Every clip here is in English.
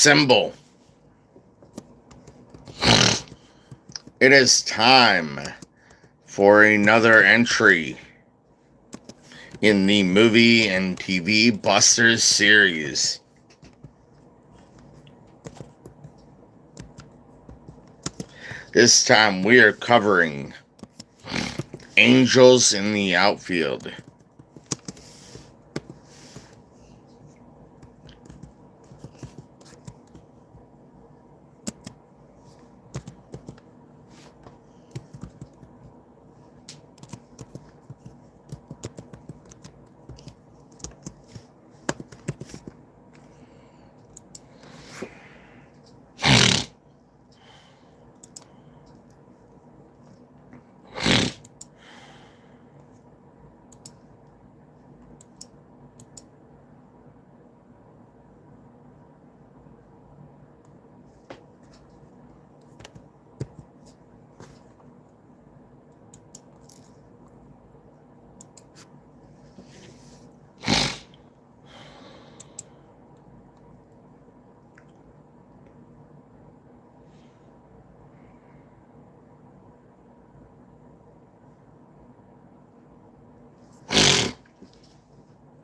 Symbol. It is time for another entry in the movie and TV Busters series. This time we are covering Angels in the Outfield.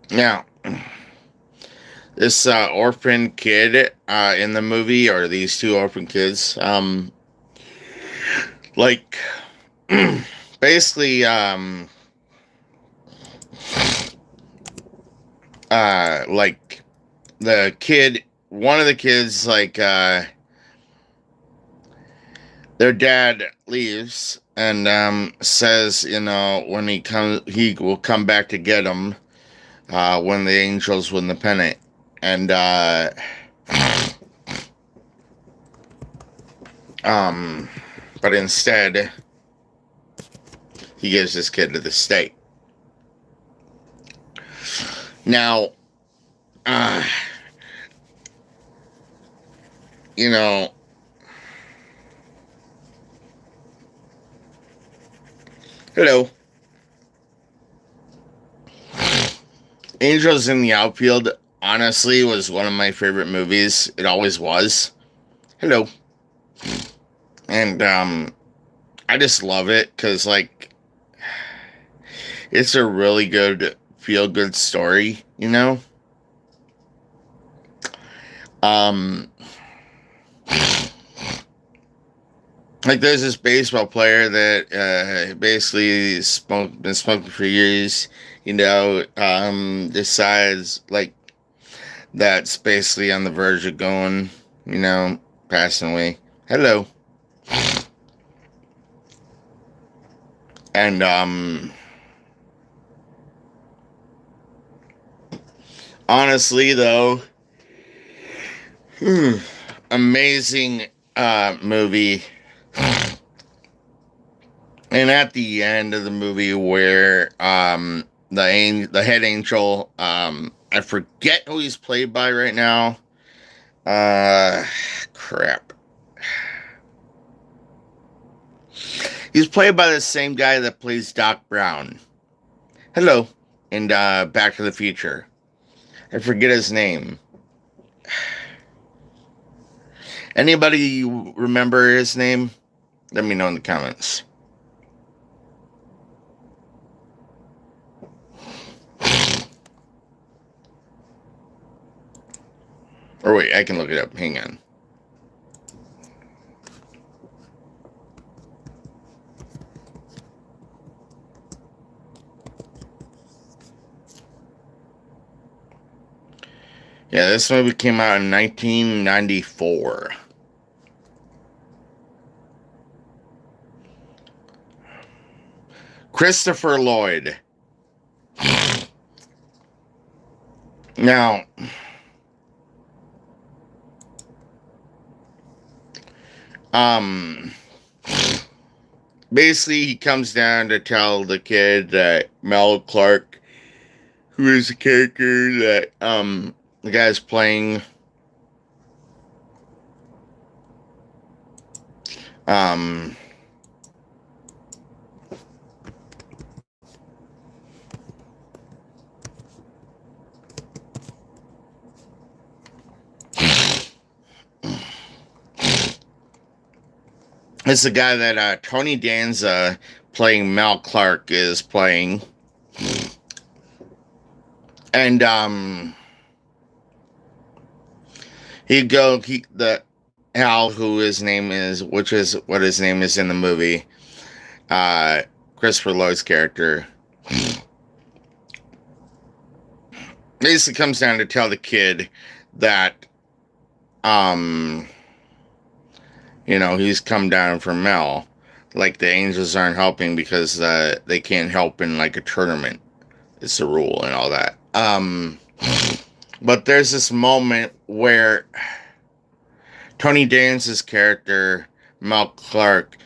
Now, this orphan kid in the movie, or these two orphan kids, like, basically, like, one of the kids, their dad leaves and says, when he comes, he will come back to get him when the Angels win the pennant. And but instead he gives this kid to the state. Now, hello. Angels in the Outfield, honestly, was one of my favorite movies. It always was. Hello. And, I just love it, because, it's a really good, feel-good story, there's this baseball player that basically been smoking for years, decides, that's basically on the verge of going, passing away. Hello. And, honestly, though, amazing, movie. And at the end of the movie where, the head angel, I forget who he's played by right now. Crap. He's played by the same guy that plays Doc Brown. Hello. In, Back to the Future. I forget his name. Anybody remember his name? Let me know in the comments. Or wait, I can look it up. Hang on. Yeah, this movie came out in 1994. Christopher Lloyd. Now, basically he comes down to tell the kid that Mel Clark, who is the character that, the guy's playing, It's the guy that Tony Danza playing Mel Clark is playing. And the Hal, who his name is, which is what his name is in the movie, Christopher Lloyd's character, basically comes down to tell the kid that he's come down from Mel. Like the Angels aren't helping because they can't help in like a tournament. It's a rule and all that. But there's this moment where Tony Danza's character, Mel Clark,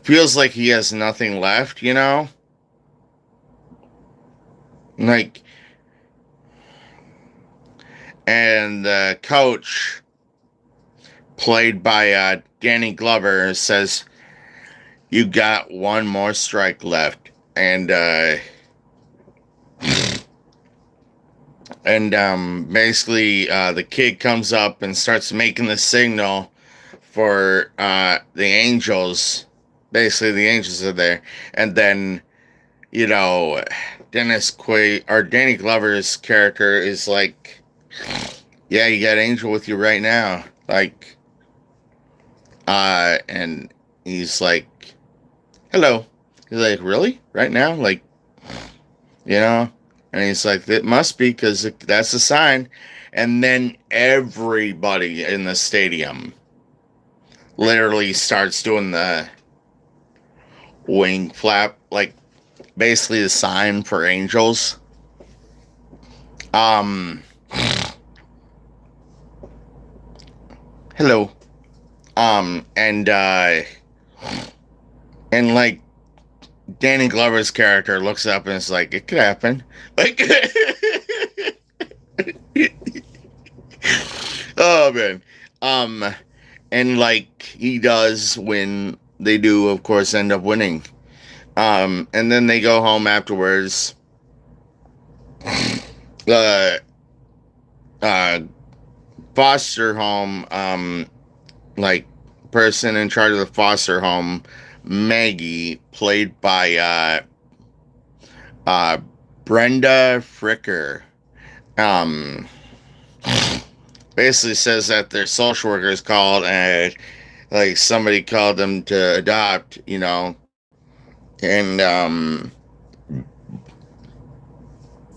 feels like he has nothing left, Like, and the coach, played by Danny Glover, says, "You got one more strike left." And basically the kid comes up and starts making the signal for the Angels. Basically the Angels are there, and then Danny Glover's character is like, "Yeah, you got Angel with you right now." Like, and he's like, "Hello." He's like, "Really? Right now?" Like, and he's like, "It must be, because that's a sign." And then everybody in the stadium literally starts doing the wing flap, like basically the sign for Angels. Hello. And like Danny Glover's character looks up and is like, "It could happen." Like, oh man. And like he does when they do, of course, end up winning. And then they go home afterwards. Foster home, like person in charge of the foster home, Maggie, played by Brenda Fricker, basically says that their social workers called, and like somebody called them to adopt, and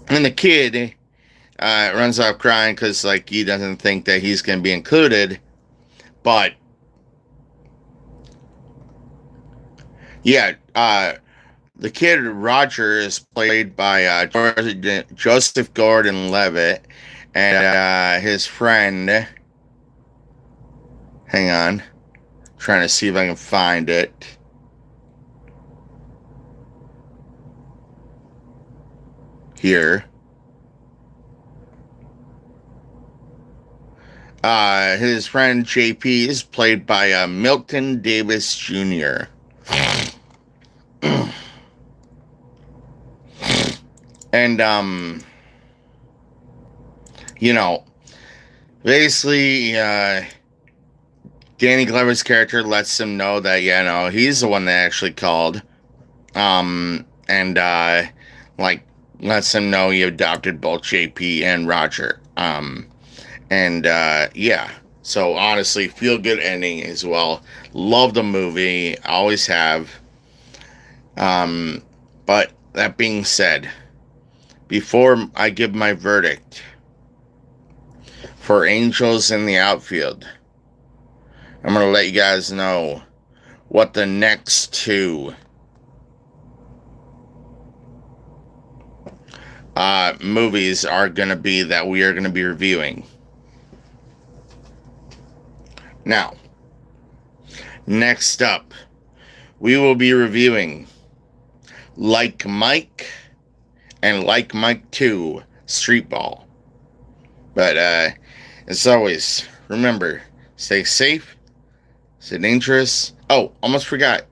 the kid runs off crying because like he doesn't think that he's going to be included. But yeah, the kid Roger is played by Joseph Gordon-Levitt, and his friend, hang on, trying to see if I can find it here. His friend JP is played by Milton Davis Jr. And basically Danny Glover's character lets him know that he's the one that actually called, and like lets him know he adopted both JP and Roger. So honestly, feel good ending as well. Love the movie, always have. But that being said, before I give my verdict for Angels in the Outfield, I'm going to let you guys know what the next two movies are going to be that we are going to be reviewing. Now, next up, we will be reviewing Like Mike and Like Mike 2 Street Ball. But as always, remember, stay safe, stay dangerous. Oh, almost forgot.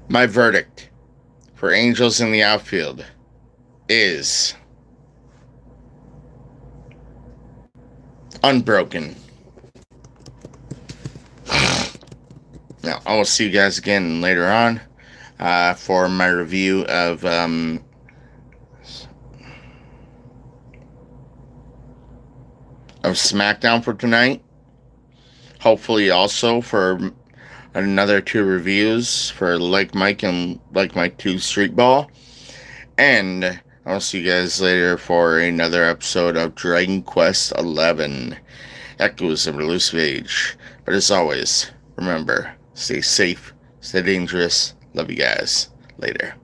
My verdict for Angels in the Outfield is Unbroken. Now, I will see you guys again later on for my review of SmackDown for tonight. Hopefully, also for another 2 reviews for Like Mike and Like Mike 2 Street Ball. And I'll see you guys later for another episode of Dragon Quest XI, Echoes of Elusive Age. But as always, remember, stay safe, stay dangerous. Love you guys. Later.